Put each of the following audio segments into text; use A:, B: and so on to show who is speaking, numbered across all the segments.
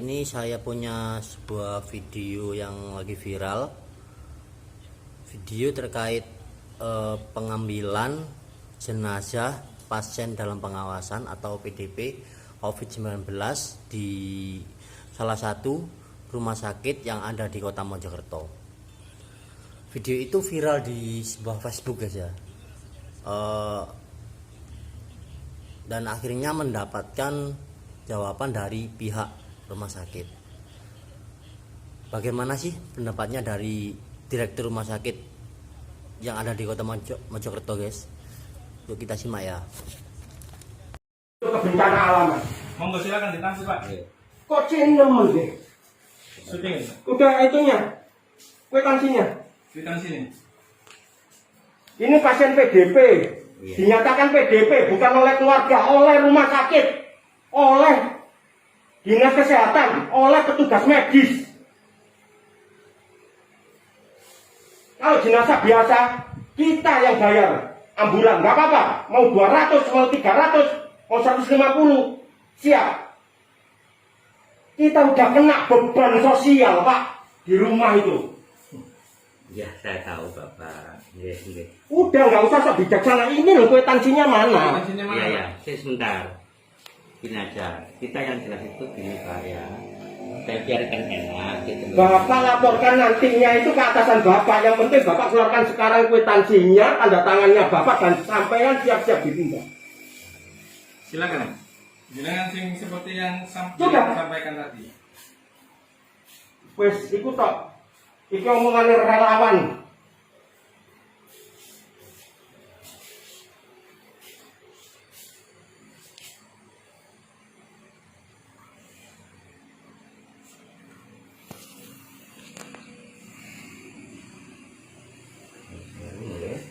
A: ini saya punya sebuah video yang lagi viral. Video terkait pengambilan jenazah pasien dalam pengawasan atau PDP COVID-19 di salah satu rumah sakit yang ada di Kota Mojokerto. Video itu viral di sebuah Facebook guys ya. Dan akhirnya mendapatkan jawaban dari pihak rumah sakit. Bagaimana sih pendapatnya dari direktur rumah sakit yang ada di Kota Mojokerto guys? Yuk kita simak ya.
B: Bencana alam.
C: Monggo silakan ditangsi Pak.
B: Kok cendem deh?
C: Syuting.
B: Udah itunya, kwitansinya.
C: Kwitansi ini.
B: Ini pasien PDP, dinyatakan PDP bukan oleh keluarga, oleh rumah sakit, oleh dinas kesehatan, oleh petugas medis. Kalau jenazah biasa, kita yang bayar ambulan, nggak apa-apa. Mau 200, mau 300, mau 150, siap. Kita udah kena beban sosial, Pak, di rumah itu.
D: Ya, saya tahu Bapak. Iya.
B: Udah nggak usah sok bijaksana. Ini loh kwitansinya mana?
C: Kwitansinya mana?
D: Iya, ya. Sebentar. Gini aja. Kita yang jelas itu gini Pak ya. Saya biarkan enak gitu.
B: Bapak laporkan nantinya itu ke atasan Bapak. Yang penting Bapak keluarkan sekarang kwitansinya, tanda tangannya Bapak, dan sampean siap-siap dipindah.
C: Silakan. Jangan sing seperti yang
B: Sudah.
C: sampaikan tadi.
B: Wes, ikut tok. Iki omongan relawan.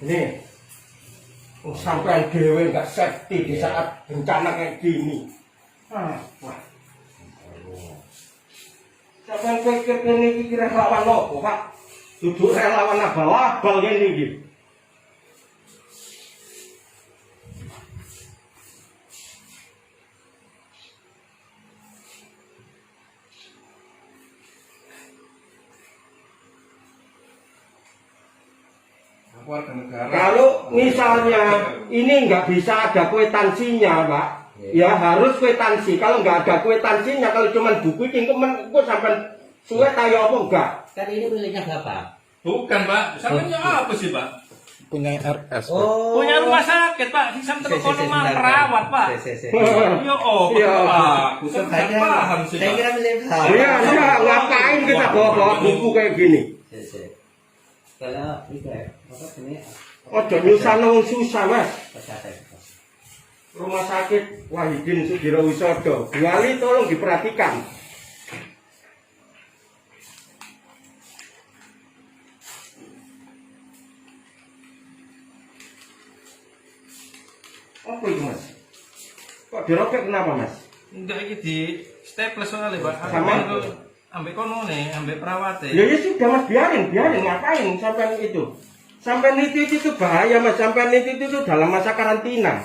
B: Nih, sampai dewe nggak safety di saat bencana kayak gini. Wah. Siapa yang pikir ini kira relawan lopo, Pak? Duduk relawan abal-abal ini gitu.
C: Warga negara.
B: Kalau misalnya ini nggak bisa ada kwitansinya, Pak, ya harus kwitansi. Kalau nggak ada kwitansinya, kalau cuma buku cingkemen, kok sampai suwe tayo apa enggak?
D: Kan ini miliknya Bapak.
C: Bukan Pak. Sampainya apa sih Pak?
E: Punya RS.
D: Oh.
C: Punya rumah sakit Pak. Sing sampe kono mah perawat Pak. Yo
B: Iya.
C: Pak. Kusuk paham sih.
D: Saya
C: Pak.
D: kira milik Bapak.
B: Iya, ngapain kita bawa buku kayak gini?
D: Kalau itu apa ini?
B: Ojo nyusahno wong susah, Mas.
D: Pesawat.
B: Rumah sakit Wahidin Sudirowisodo. Wali tolong diperhatikan. Apa itu, Mas? Kok dirobek kenapa, Mas?
C: Enggak iki di staples soalnya Pak.
B: Sama?
C: Ambek kono nih, ambek perawate.
B: Ya sudah, Mas, biarin ngapain sampai itu? Sampai itu bahaya, Mas. Sampai itu dalam masa karantina.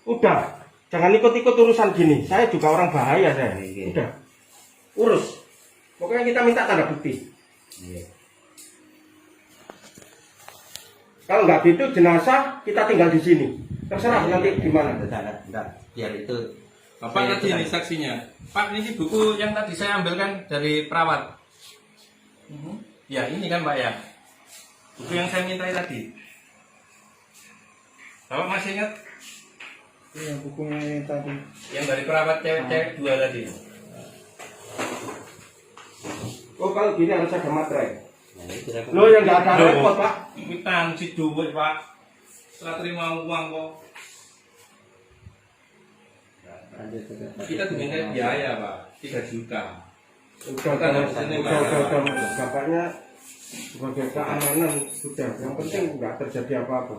B: Udah, jangan ikut-ikut urusan gini. Saya juga orang bahaya saya. Udah, urus. Pokoknya kita minta tanda bukti. Kalau nggak gitu jenazah kita tinggal di sini. Terserah nanti gimana.
D: Enggak, biar itu.
C: Bapak tadi ini saksinya. Pak, ini buku yang tadi saya ambilkan dari perawat. Ya, ini kan Pak ya. Buku yang saya mintai tadi. Bapak masih ingat?
E: Iya, bukunya yang tadi.
C: Yang dari perawat cewek-cewek 2 tadi.
B: Oh, kalau gini harus ada materai.
D: Nah, itu Bapak.
B: Lo yang nggak ada repot, Pak.
C: Kwitansi duit Pak. Setelah terima uang kok. Kita diminta biaya Pak, 3 juta.
B: Udah, Mas. Bapaknya sebagai keamanan sudah. Yang penting nggak terjadi apa-apa.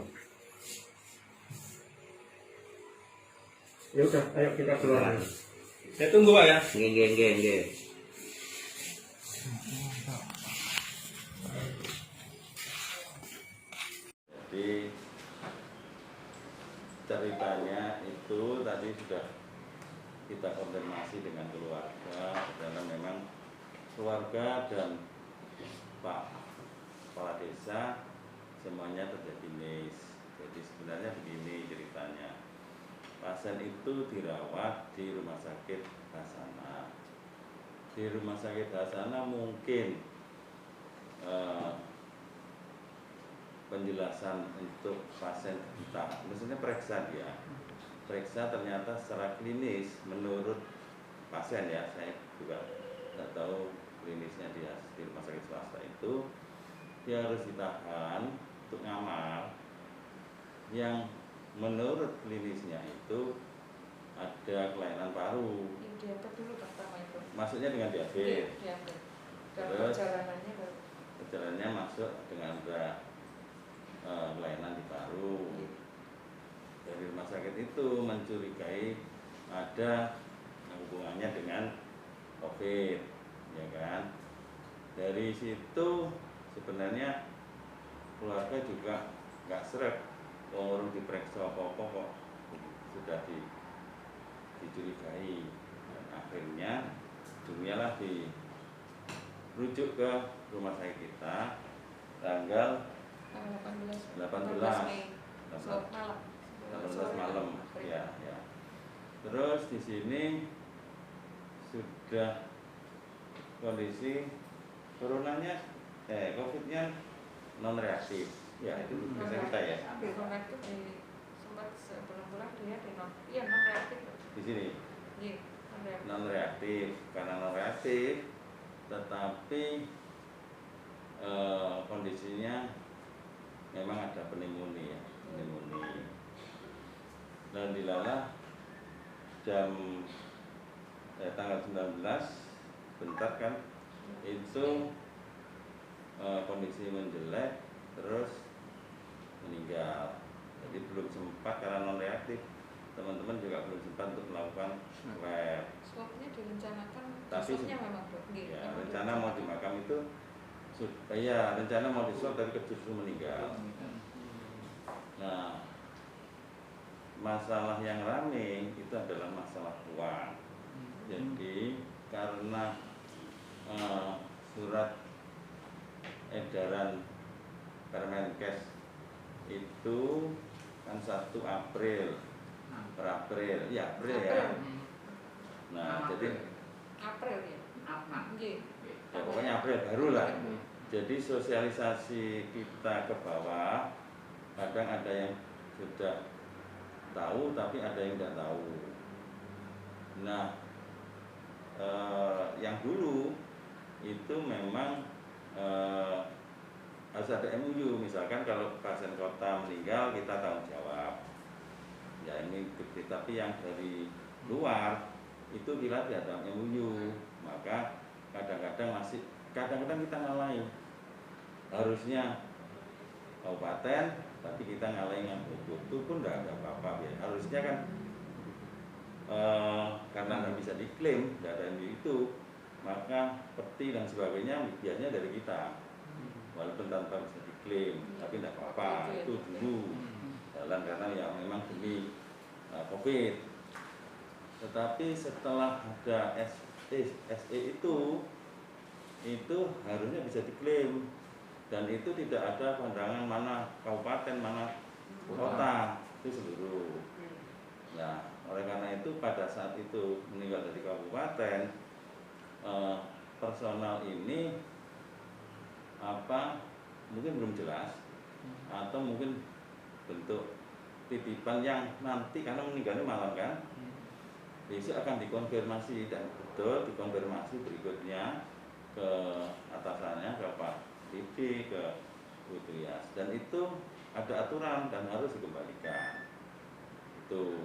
B: Ya udah, ayo kita keluar.
C: Saya tunggu Pak ya.
D: Nggih.
F: Jadi ceritanya itu tadi sudah kita konfirmasi dengan keluarga karena memang keluarga dan Pak Kepala Desa semuanya terjadi NIS. Jadi sebenarnya begini ceritanya, pasien itu dirawat di rumah sakit Hasanah. Di rumah sakit Hasanah mungkin penjelasan untuk pasien kita, maksudnya periksa dia, periksa ternyata secara klinis menurut pasien ya, saya juga tidak tahu klinisnya dia di rumah sakit swasta itu, dia harus ditahan untuk ngamal yang menurut klinisnya itu ada kelainan paru.
G: Yang diabetes dulu pertama itu.
F: Maksudnya dengan diabetes.
G: Diabetes. Dan
F: Terus
G: perjalanannya baru.
F: Perjalanannya masuk dengan ada kelainan di paru. Dari rumah sakit itu mencurigai ada hubungannya dengan COVID, ya kan? Dari situ sebenarnya keluarga juga nggak seret, orang diperiksa apa-apa kok sudah dicurigai. Dan akhirnya dunialah dirujuk ke rumah sakit kita tanggal
G: 18
F: Mei.
G: malam.
F: 18 malam, ya. Terus di sini sudah kondisi coronanya, COVID-nya non reaktif. Ya itu bisa kita ya.
G: Ambil non reaktif di sempat sebelum pulang dia di non reaktif.
F: Di sini
G: Iya, non reaktif.
F: non reaktif karena non reaktif, tetapi kondisinya memang ada pneumonia, dan dilalah jam tanggal 19 bentar kan itu kondisi menjelek terus meninggal. Jadi belum sempat karena non reaktif, teman-teman juga belum sempat untuk melakukan swab.
G: Swabnya direncanakan
F: Tapi
G: besoknya memang dok.
F: Ya, rencana mau di makam itu ya rencana mau di swab tapi justru meninggal. Nah, masalah yang rame itu adalah masalah uang. Jadi karena surat edaran Permenkes itu kan 1 April per April, ya April ya. Nah, jadi
G: April ya. Iya.
F: ya pokoknya April baru lah. Jadi sosialisasi kita ke bawah, kadang ada yang sudah tahu tapi ada yang tidak tahu. Nah, yang dulu itu memang harus ada MOU. Misalkan kalau pasien kota meninggal kita tanggung jawab. Ya ini gede, tapi yang dari luar itu bila tidak ada MOU, maka kadang-kadang kita ngalahin. Harusnya kabupaten, tapi kita ngalahin yang itu pun tidak ada apa-apa. Ya. Harusnya kan karena nggak bisa diklaim, tidak ada MOU itu, maka peti dan sebagainya biasanya dari kita. Walaupun tanpa bisa diklaim, tapi tidak apa-apa, itu dulu jalan karena ya memang demi COVID. Tetapi setelah ada SE itu harusnya bisa diklaim, dan itu tidak ada pandangan mana kabupaten mana kota, itu seluruh. Nah, oleh karena itu pada saat itu meninggal dari kabupaten, personal ini mungkin belum jelas, atau mungkin bentuk titipan yang nanti karena meninggalnya malam kan, besok akan dikonfirmasi dan betul dikonfirmasi berikutnya ke atasannya, ke Pak Didi, ke Butrias, dan itu ada aturan dan harus dikembalikan. Itu,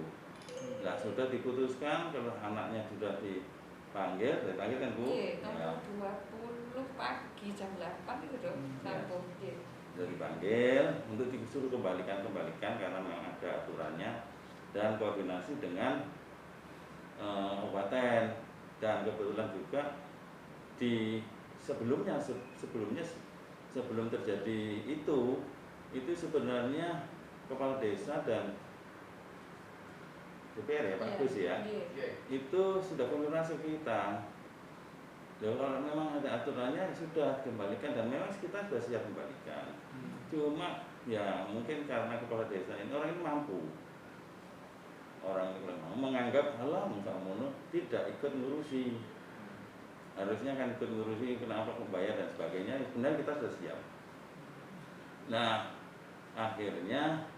F: nah sudah diputuskan kalau anaknya sudah dipanggil kan Bu?
G: Iya,
F: Ya.
G: tanggal 20 pagi jam 8 itu dong, sambung. Iya.
F: Sudah dipanggil untuk disuruh kembalikan karena memang ada aturannya, dan koordinasi dengan kabupaten. Dan kebetulan juga di sebelum terjadi itu sebenarnya kepala desa dan DPR ya Pak
G: Iya,
F: Gus ya,
G: iya.
F: itu sudah konfirmasi kita. Ya, kalau memang ada aturannya sudah kembalikan dan memang kita sudah siap kembalikan. Cuma ya mungkin karena kepala desa ini orang ini mampu, orang ini mampu menganggap halah musamono tidak ikut ngurusi, harusnya kan ikut ngurusi kenapa membayar dan sebagainya. Sebenarnya kita sudah siap. Nah akhirnya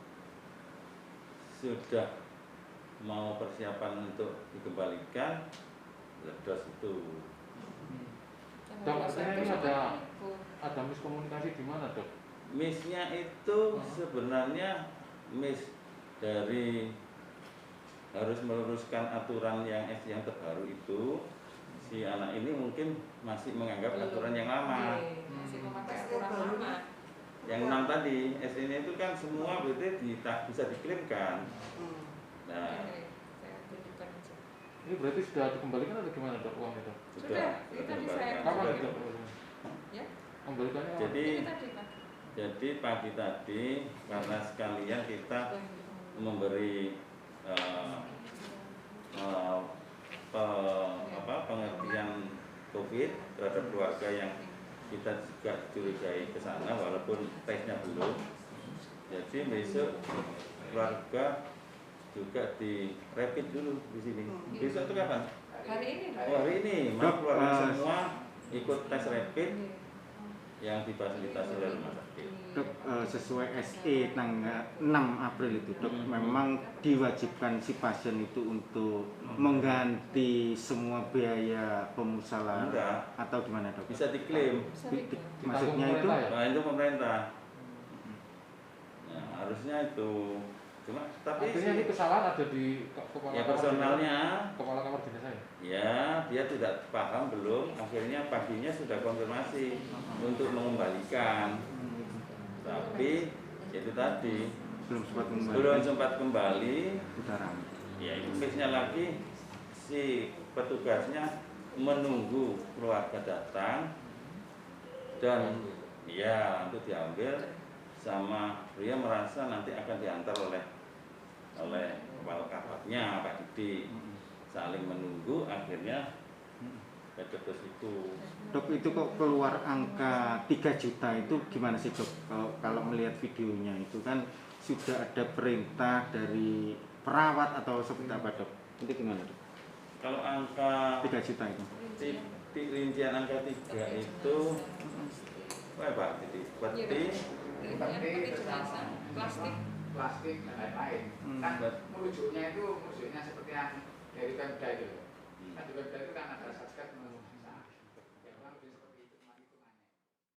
F: sudah mau persiapan untuk dikembalikan, ledos itu.
G: Yang
E: Dok, artinya ini
G: satu
E: ada-
G: sama ibu.
E: Ada miskomunikasi di mana, Dok?
F: Miss-nya itu sebenarnya miss dari harus meluruskan aturan yang terbaru itu. Si anak ini mungkin masih menganggap
G: Belum.
F: aturan yang lama.
G: Iya, masih memakai aturan lama.
F: Yang 6 tadi, SN itu kan semua berarti bisa diklaimkan. Nah,
G: Ini, saya tunjukkan aja.
E: Ini berarti sudah dikembalikan atau gimana, Dok, uang itu?
G: Sudah, itu tadi saya-
E: Kapan
F: sudah.
E: itu?
G: Ya,
E: Kembalikannya kapan?
F: Jadi
G: ini tadi Pak.
F: Jadi pagi tadi karena sekalian kita memberi pengertian COVID terhadap keluarga yang kita juga curigai ke sana walaupun tesnya belum. Jadi besok keluarga juga di rapid dulu di sini. Besok itu kapan?
G: Hari ini Dok.
F: Oh, hari ini,
D: Dok,
F: keluarga semua ikut tes rapid
G: Iya.
F: yang difasilitasi oleh rumah sakit.
D: Dok, sesuai SE tanggal 6 April itu, Dok, memang diwajibkan si pasien itu untuk mengganti semua biaya pemusyawaratan
F: Enggak.
D: atau gimana, Dok?
F: Bisa diklaim.
G: Bisa diklaim.
D: Maksudnya itu
E: pemerintah ya?
F: Nah itu pemerintah. Nah, harusnya itu. Cuma tapi
E: Artinya ini
F: sih,
E: kesalahan ada di kepala
F: ya
E: kamar
F: personalnya
E: jenazah- kepala kamar jenazah ya?
F: ya dia tidak paham belum. Akhirnya paginya sudah konfirmasi untuk mengembalikan. Tapi itu tadi
D: belum sempat kembali.
F: belum sempat kembali.
D: Putaran.
F: Ya itu misalnya lagi si petugasnya menunggu keluarga datang dan ya untuk diambil sama dia merasa nanti akan diantar oleh kepala kapaknya Pak Didi, saling menunggu akhirnya kecepet itu.
D: Dok, itu kok keluar angka 3 juta itu gimana sih, Dok? Kalau melihat videonya itu kan sudah ada perintah dari perawat atau seperti apa, Dok? Itu gimana, Dok?
F: Kalau angka
D: 3 juta itu.
F: rincian angka 3 itu wah Pak Didi, peti
G: Peti jenazah, plastik.
H: plastik dan lain-lain. Kan merujuknya seperti yang dari Pemda itu. Kan di Pemda itu kan ada satu